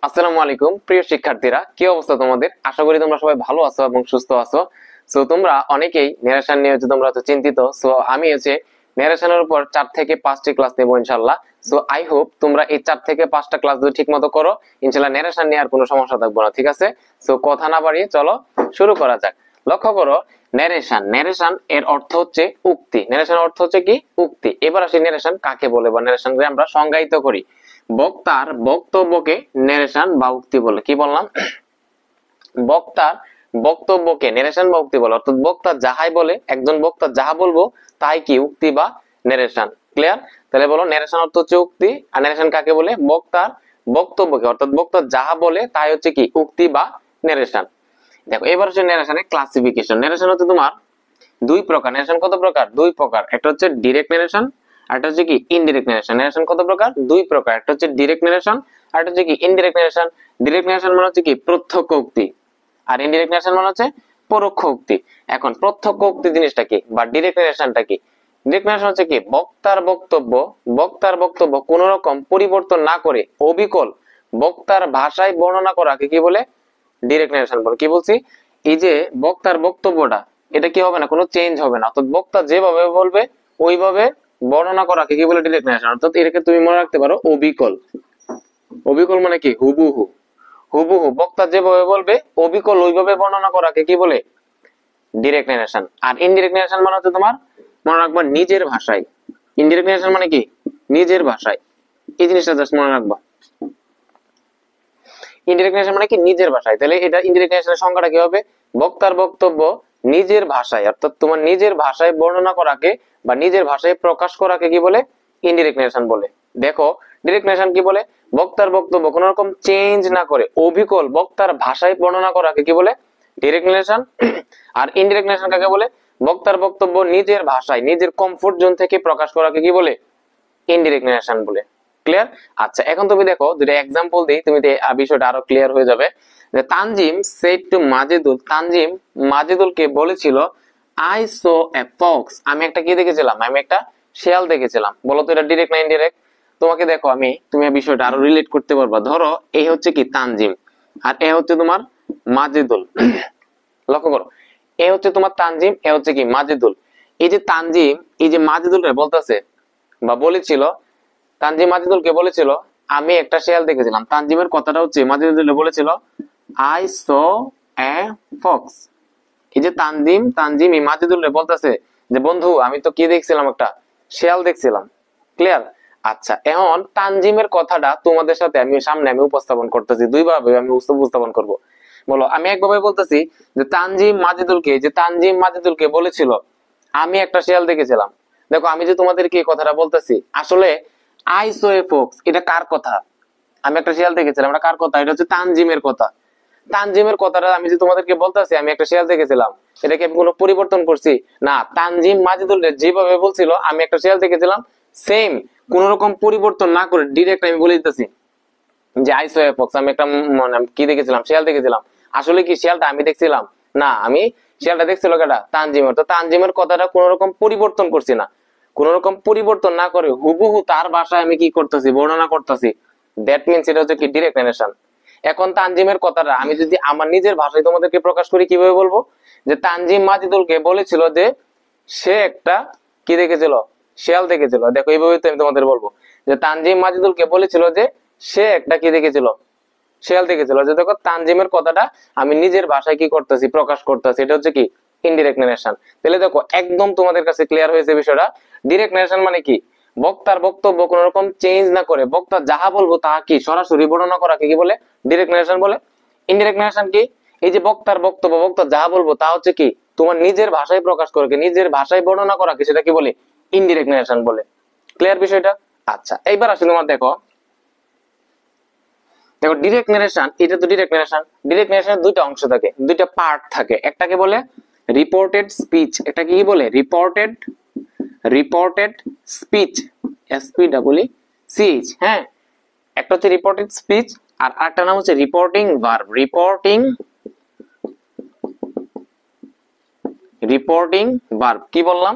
আসসালামু আলাইকুম প্রিয় শিক্ষার্থীরা, কি অবস্থা তোমাদের? আশা করি তোমরা সবাই ভালো আছো এবং সুস্থ আছো। সো তোমরা অনেকেই ন্যারেশন নিয়ে তোমরা চিন্তিত। সো আমি ন্যারেশনের উপর 4 থেকে 5টি ক্লাস নেব ইনশাআল্লাহ। সো আই হোপ তোমরা এই 4 থেকে 5টা ক্লাস যদি ঠিকমতো করো, ইনশাআল্লাহ ন্যারেশন নিয়ে আর কোনো সমস্যা থাকবে না, ঠিক আছে? সো কথা না বাড়িয়ে চলো শুরু করা যাক। লক্ষ্য করো, ন্যারেশন ন্যারেশন এর অর্থ হচ্ছে উক্তি। ন্যারেশন অর্থ হচ্ছে কি? উক্তি। এবার আসি ন্যারেশন কাকে বলে বা ন্যারেশনকে আমরা সংজ্ঞায়িত করি। বক্তার বক্তব্যকে ন্যারেশন বা উক্তি বলে। কি বললাম? বক্তার বক্তব্যকে ন্যারেশন বা উক্তি বলে। অর্থাৎ বক্তা যাহাই বলে, একজন বক্তা যাহা বলবো তাই কি উক্তি বা ন্যারেশন। ক্লিয়ার? তাহলে বলো, ন্যারেশন অর্থ হচ্ছে উক্তি, আর ন্যারেশন কাকে বলে? বক্তার বক্তব্যকে, অর্থাৎ বক্তা যাহা বলে তাই হচ্ছে কি উক্তি বা ন্যারেশন। দেখো এবার হচ্ছে ন্যারেশনের ক্লাসিফিকেশন। ন্যারেশন হচ্ছে তোমার দুই প্রকার। ন্যারেশন কত প্রকার? দুই প্রকার। একটা হচ্ছে ডিরেক্ট ন্যারেশন, আর একটা হচ্ছে কি ইনডিরেক্ট ন্যারেশন। ন্যারেশন কত প্রকার? দুই প্রকার। একটা হচ্ছে ডিরেক্ট ন্যারেশন, আর একটা হচ্ছে কি ইনডিরেক্ট ন্যারেশন। ডিরেক্ট ন্যারেশন মানে হচ্ছে কি প্রত্যক্ষ উক্তি, আর ইনডিরেক্ট ন্যারেশন মানে হচ্ছে পরোক্ষ উক্তি। এখন প্রত্যক্ষ উক্তি জিনিসটা কি বা ডিরেক্ট ন্যারেশনটা কি? ডিরেক্ট ন্যারেশন হচ্ছে কি বক্তার বক্তব্য কোন রকম পরিবর্তন না করে অবিকল বক্তার ভাষায় বর্ণনা করাকে কি বলে? ডিরেক্ট ন্যারেশন বলে। কি বলছি? এই যে বক্তার বক্তব্যটা, এটা কি হবে না, কোনো চেঞ্জ হবে না। অর্থাৎ বক্তা যেভাবে বলবে ওইভাবে বর্ণনা করাকে কি বলে? Direct narration. অর্থাৎ এটাকে তুমি মনে রাখতে পারো অবিকল। অবিকল মানে কি? হুবহু। হুবহু বক্তা যেভাবে বলবে অবিকল ওইভাবে বর্ণনা করাকে কি বলে? Direct narration. আর ইনডিরেক্ট ন্যারেশন মানে হচ্ছে তোমার, মনে রাখবা, নিজের ভাষায়। ইনডিরেক্ট ন্যারেশন মানে কি? নিজের ভাষায়। এই জিনিসটা জাস্ট মনে রাখবা। ইনডিরেক্ট ন্যারেশন মানে কি? নিজের ভাষায়। তাহলে এটা ইনডিরেক্ট ন্যারেশনের সংজ্ঞাটা কি হবে? বক্তার বক্তব্য নিজের ভাষায়, অর্থাৎ তোমার নিজের ভাষায় বর্ণনা করাকে বা নিজের ভাষায় প্রকাশ করাকে কি বলে? ইনডিরেক্ট ন্যারেশন বলে। দেখো ডিরেক্ট ন্যারেশন কি বলে? বক্তার বক্তব্য কোন রকম চেঞ্জ না করে অবিকল বক্তার ভাষায় বর্ণনা করাকে কি বলে? Direct narration. আর ইনডিরেক্ট ন্যারেশন কাকে বলে? বক্তার বক্তব্য নিজের ভাষায় নিজের কমফোর্ট জোন থেকে প্রকাশ করাকে কি বলে? ইনডিরেক্ট ন্যারেশন বলে। ক্লিয়ার? আচ্ছা, এখন তুমি দেখো দুটো এক্সাম্পল দিই, তুমি বিষয়টা আরো ক্লিয়ার হয়ে যাবে। যে তানজিম সেড টু মাজেদুল, তানজিম মাজেদুলকে বলেছিল, আই সো এ ফক্স, আমি একটা কি দেখেছিলাম? আমি একটা শিয়াল দেখেছিলাম। বলো তো এটা ডিরেক্ট না ইনডিরেক্ট? তোমাকে দেখো তুমি এই বিষয়টা আরো রিলেট করতে পারবা। ধরো এই হচ্ছে কি তানজিম, আর এ হচ্ছে তোমার মাজেদুল। লক্ষ্য করো, এ হচ্ছে তোমার তানজিম, এ হচ্ছে কি মাজেদুল। এই যে তানজিম এই যে মাজেদুলরে বলতেছে বা বলেছিল, তানজিম মাজেদুলকে বলেছিল আমি একটা শিয়াল দেখেছিলাম। তানজিমের কথাটা হচ্ছে মাজেদুল বলেছিল আই স এ ফক্স। এই যে তানজিম এই মাজেদুলরে বলতেছে যে বন্ধু আমি তো কি দেখছিলাম? একটা শিয়াল দেখছিলাম। ক্লিয়ার? আচ্ছা, এখন তানজিমের কথাটা তোমাদের সাথে আমি উপস্থাপন করতেছি। দুইভাবে আমি উপস্থাপন করব। বলো, আমি একভাবে বলতেছি যে তানজিম মাজেদুলকে বলেছিল আমি একটা শিয়াল দেখেছিলাম। দেখো আমি যে তোমাদেরকে এই কথাটা বলতেছি, আসলে আই সো এ ফক্স এটা কার কথা? আমি একটা শিয়াল দেখেছিলাম, এটা কার কথা? এটা হচ্ছে তানজিমের কথা। তানজিমের কথাটা আমি যে তোমাদেরকে বলতেছি আমি একটা শিয়াল দেখেছিলাম, এটাকে আমি কোনো পরিবর্তন করছি না। তানজিম মাজেদুল যেভাবে বলছিল আমি একটা শিয়াল দেখেছিলাম, সেম কোন রকম পরিবর্তন না করে ডিরেক্ট আমি বলে দিতেছি যে আই সো এ ফক্স, আমি একটা কি দেখেছিলাম? শিয়াল দেখেছিলাম। আসলে কি শিয়ালটা আমি দেখছিলাম? না, আমি শিয়ালটা দেখছিল কেটা? তানজিমের। তো তানজিমের কথাটা কোন রকম পরিবর্তন করছি না। কোন রকম পরিবর্তন না করে হুবহু তার ভাষায় আমি কি করতেছি? বর্ণনা করতেছি। দ্যাট মিনস এটা হচ্ছে কি ডিরেক্ট ন্যারেশন। এখন তানজিমের কথাটা আমি যদি আমার নিজের ভাষায় তোমাদেরকে প্রকাশ করি, কিভাবে বলবো? যে তানজিম মাজেদুলকে বলেছিল যে সে একটা কি দেখেছিল? শিয়াল দেখেছিল। দেখো এইভাবে তো আমি তোমাদের বলবো যে তানজিম মাজেদুলকে বলেছিল যে সে একটা কি দেখেছিল? শিয়াল দেখেছিল। যে দেখো তানজিমের কথাটা আমি নিজের ভাষায় কি করতেছি? প্রকাশ করতেছি। এটা হচ্ছে কি ইনডিরেক্ট ন্যারেশন। তাহলে দেখো একদম তোমাদের কাছে ক্লিয়ার হয়েছে বিষয়টা। ডিরেক্ট ন্যারেশন মানে কি? বক্তার বক্তব্য কোন রকম চেঞ্জ না করে বক্তা যাহা বলবো তাহা কি সরাসরি বর্ণনা করাকে কি বলে? ডিরেক্ট ন্যারেশন বলে। ইনডিরেক্ট ন্যারেশন কি? এই যে বক্তার বক্তব্য বক্তা যাহা বলবো তা হচ্ছে কি তোমার নিজের ভাষায় প্রকাশ করে, নিজের ভাষায় বর্ণনা করাকে সেটা কি বলে? ইনডিরেক্ট ন্যারেশন বলে। ক্লিয়ার বিষয়টা? আচ্ছা, এইবার আসলে তোমার দেখো ডিরেক্ট ন্যারেশন। এটা তো ডিরেক্ট ন্যারেশন। ডিরেক্ট ন্যারেশনের দুইটা অংশ থাকে, দুইটা পার্ট থাকে। একটাকে বলে রিপোর্টেড স্পিচ। একটা কি বলে? Reported speech, SPEECH। হ্যাঁ, একটা হচ্ছে রিপোর্টেড স্পিচ, আর আরেকটা নাম হচ্ছে রিপোর্টিং ভার্ব। Reporting verb. কি বললাম?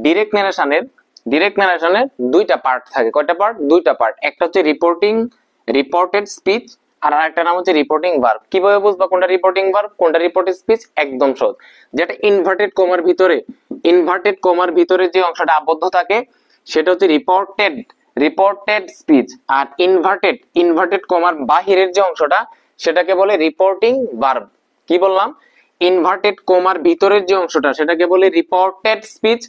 ডিরেক্ট ন্যারেশনের দুইটা পার্ট থাকে। কয়টা পার্ট? দুইটা পার্ট। একটা হচ্ছে রিপোর্টেড স্পিচ, আর আরেকটা নাম হচ্ছে রিপোর্টিং ভার্ব। কিভাবে বুঝবা কোনটা রিপোর্টিং ভার্ব কোনটা রিপোর্টিং স্পিচ? একদম সহজ। যেটা ইনভার্টেড কমার ভিতরে যে অংশটা আবদ্ধ থাকে সেটা হচ্ছে রিপোর্টেড স্পিচ। আর ইনভার্টেড কমার বাহিরের যে অংশটা সেটাকে বলে রিপোর্টিং ভার্ব। কি বললাম? ইনভার্টেড কমার ভিতরের যে অংশটা সেটাকে বলে রিপোর্টেড স্পিচ,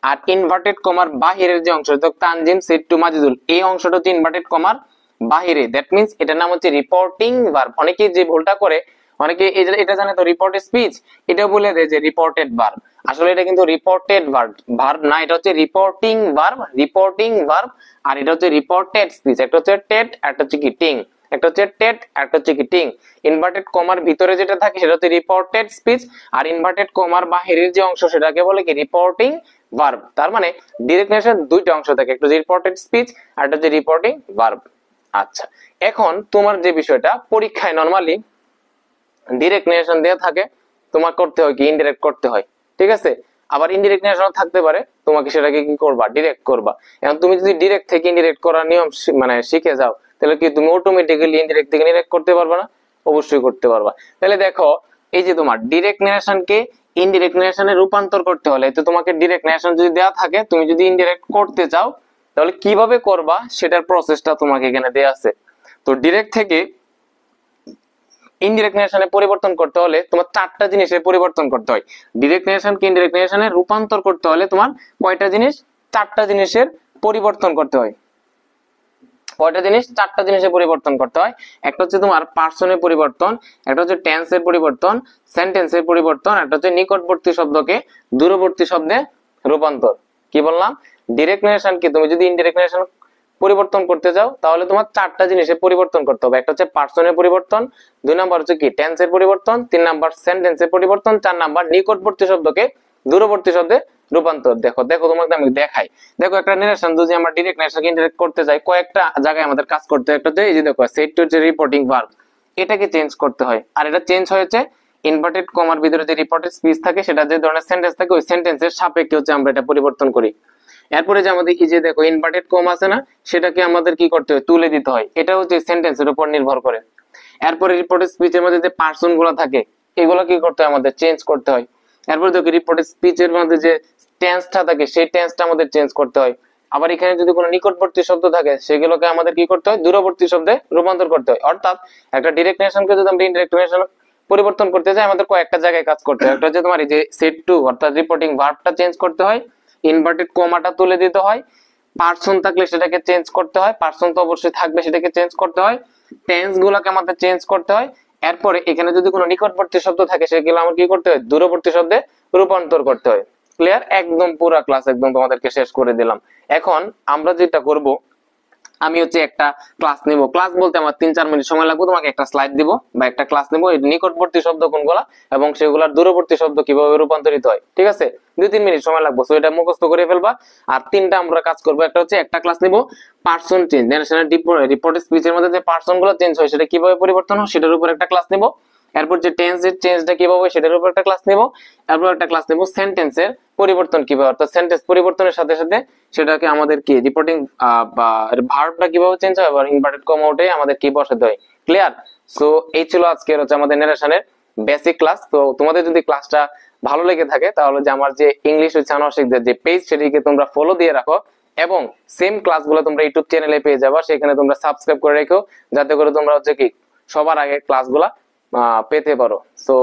আর ইনভার্টেড কমার বাহিরের যে অংশ, তানজিম সেড টু মাজিদুল, এই অংশটা হচ্ছে ইনভার্টেড কমার বাহিরে। দ্যাট মিন্স এটার নাম হচ্ছে রিপোর্টিং ভার্ব। অনেকে যে ভুলটা করে, অনেকে এটা জানে তো রিপোর্টেড স্পিচ, এটা বলে দেয় যে রিপোর্টেড ভার্ব। আসলে এটা কিন্তু রিপোর্টেড ভার্ব না, এটা হচ্ছে রিপোর্টিং ভার্ব। আর এটা হচ্ছে রিপোর্টেড স্পিচ। একটা হচ্ছে টেট, একটা হচ্ছে কি টিং। একটা হচ্ছে টেট, একটা হচ্ছে কি টিং। ইনভার্টেড কমার ভিতরে যেটা থাকে সেটা হচ্ছে রিপোর্টেড স্পিচ, আর ইনভার্টেড কমার বাহিরের যে অংশ সেটাকে বলে কি রিপোর্টিং ভার্ব। তার মানে ডিরেক্ট নেশন দুইটা অংশ থাকে, একটা হচ্ছে রিপোর্টেড স্পিচ আর একটা হচ্ছে রিপোর্টিং ভার্ব। আচ্ছা, এখন তোমার যে বিষয়টা পরীক্ষায় নরমালি ডিরেক্ট নেশন দেয়া থাকে, তোমার করতে হয় কি ইনডিরেক্ট করতে হয়, ঠিক আছে? আবার ইনডিরেক্ট নেশন থাকতে পারে, তোমাকে সেটাকে কি করবা? ডিরেক্ট করবা। এখন তুমি যদি ডিরেক্ট থেকে ইনডিরেক্ট করার নিয়ম মানে শিখে যাও, তাহলে কি তুমি অটোমেটিক্যালি ইনডিরেক্ট থেকে ডিরেক্ট করতে পারবা না? অবশ্যই করতে পারবা। তাহলে দেখো, এই যে তোমার ডিরেক্ট নেশনকে ইনডিরেক্ট নেশনে রূপান্তর করতে হলে তো তোমাকে ডিরেক্ট নেশন যদি দেয়া থাকে, তুমি যদি ইনডিরেক্ট করতে চাও তাহলে কিভাবে করবা সেটার প্রসেসটা তোমাকে এখানে দেয়া আছে। তো ডিরেক্ট থেকে ইনডিরেক্ট নেশনে পরিবর্তন করতে হলে তোমার চারটা জিনিসের পরিবর্তন করতে হয়। ডিরেক্ট নেশনকে ইনডিরেক্ট নেশনে রূপান্তর করতে হলে তোমার কয়টা জিনিস? চারটা জিনিসের পরিবর্তন করতে হয়। কয়টা জিনিস? চারটা জিনিসের পরিবর্তন করতে হয়। একটা হচ্ছে তোমার পার্সনের পরিবর্তন, একটা হচ্ছে টেন্সের পরিবর্তন, সেন্টেন্সের পরিবর্তন, একটা হচ্ছে নিকটবর্তী শব্দকে দূরবর্তী শব্দে রূপান্তর। কি বললাম? ডিরেক্ট নেশনকে তুমি যদি ইনডিরেক্ট নেশন পরিবর্তন করতে যাও তাহলে তোমার চারটা জিনিসের পরিবর্তন করতে হবে। একটা হচ্ছে পার্সনের পরিবর্তন, দুই নাম্বার হচ্ছে কি টেন্সের পরিবর্তন, তিন নাম্বার সেন্টেন্সের পরিবর্তন, চার নাম্বার নিকটবর্তী শব্দকে দূরবর্তী শব্দে রূপান্তর। দেখো তোমাকে আমি দেখাই। দেখো একটা নেশন যদি আমরা ডিরেক্ট নেশনকে ইনডিরেক্ট করতে যাই, কয়েকটা জায়গায় আমাদের কাজ করতে হয়। একটা হচ্ছে এই যে দেখো সেট টু হচ্ছে রিপোর্টিং ভার্ব, এটাকে চেঞ্জ করতে হয়। আর এটা চেঞ্জ হয়েছে ইনভার্টেড কমার ভিতরে যে রিপোর্টেড স্পিচ থাকে, সেটা যে ধরনের সেন্টেন্স থাকে ওই সেন্টেন্সের সাপেক্ষে হচ্ছে আমরা এটা পরিবর্তন করি। এরপরে যে আমাদের এই যে দেখো ইনভার্টেড কম আছে না, সেটাকে আমাদের কি করতে হয়? তুলে দিতে হয়। এটা হচ্ছে সেন্টেন্সের উপর নির্ভর করে। এরপরে রিপোর্টেড স্পিচের মধ্যে যে পার্সন গুলো থাকে এগুলো কি করতে হয়? আমাদের চেঞ্জ করতে হয়। এরপরে দেখো রিপোর্টেড স্পিচের মধ্যে যে টেন্সটা থাকে সেই টেন্সটা আমাদের চেঞ্জ করতে হয়। আবার এখানে যদি কোনো নিকটবর্তী শব্দ থাকে সেগুলোকে আমাদের কি করতে হয়? দূরবর্তী শব্দে রূপান্তর করতে হয়। অর্থাৎ একটা ডিরেক্ট নেশনকে যদি আমরা ইনডিরেক্ট নেশন পরিবর্তন করতে চাই, আমাদের কয়েকটা জায়গায় কাজ করতে হয়। একটা হচ্ছে তোমার এই যে সেট টু অর্থাৎ রিপোর্টিং ভার্বটা চেঞ্জ করতে হয়, ইনভার্টেড কমাটা তুলে দিতে হয়, পার্সন থাকলে সেটাকে চেঞ্জ করতে হয়, পার্সন তো অবশ্যই থাকবে সেটাকে চেঞ্জ করতে হয়, টেন্স গুলোকে আমাদের চেঞ্জ করতে হয়। এরপরে এখানে যদি কোনো নিকটবর্তী শব্দ থাকে সেগুলো আমার কি করতে হয়? দূরবর্তী শব্দে রূপান্তর করতে হয়। ক্লিয়ার? একদম পুরো ক্লাস একদম তোমাদেরকে শেষ করে দিলাম। এখন আমরা যেটা করব, আমি হচ্ছে একটা ক্লাস নিব। ক্লাস বলতে আমার 3-4 মিনিট সময় লাগবে। তোমাকে একটা স্লাইড দিব বা একটা ক্লাস নিব, নিকটবর্তী শব্দ কোনগুলা এবং সেগুলোর দূরবর্তী শব্দ কিভাবে রূপান্তরিত হয়, ঠিক আছে? 2-3 মিনিট সময় লাগবে, সো এটা মুখস্থ করে ফেলবা। আর তিনটা আমরা কাজ করব। একটা হচ্ছে একটা ক্লাস নিব পার্সন চেঞ্জ, ন্যাশনাল রিপোর্টেড স্পিচের মধ্যে যে পার্সন গুলো চেঞ্জ হয় সেটা কিভাবে পরিবর্তন হয় সেটার উপর একটা ক্লাস নিব। এরপর যে টেন্সের চেঞ্জটা কিভাবে হয় সেটার উপর একটা ক্লাস নিব। এরপর একটা ক্লাস নিব সেন্টেন্সের পরিবর্তন কিভাবে, অর্থাৎ সেন্টেন্স পরিবর্তনের সাথে সাথে সেটাকে আমাদের কি রিপোর্টিং বা ভার্বটা কিভাবে চেঞ্জ হয়, আবার ইনভার্টেড কমা উঠে আমাদের কি বসাতে হয়। ক্লিয়ার? সো এই ছিল আজকের হচ্ছে আমাদের নারেশনের বেসিক ক্লাস। তো তোমাদের যদি ক্লাসটা ভালো লেগে থাকে তাহলে যে আমার যে ইংলিশ উইথ আনোয়ার যে পেজ সেটিকে তোমরা ফলো দিয়ে রাখো, এবং সেম ক্লাসগুলো তোমরা ইউটিউব চ্যানেলে পেয়ে যাবে, সেখানে তোমরা সাবস্ক্রাইব করে রেখো যাতে করে তোমরা হচ্ছে কি সবার আগে ক্লাসগুলা পেতে পারো। সো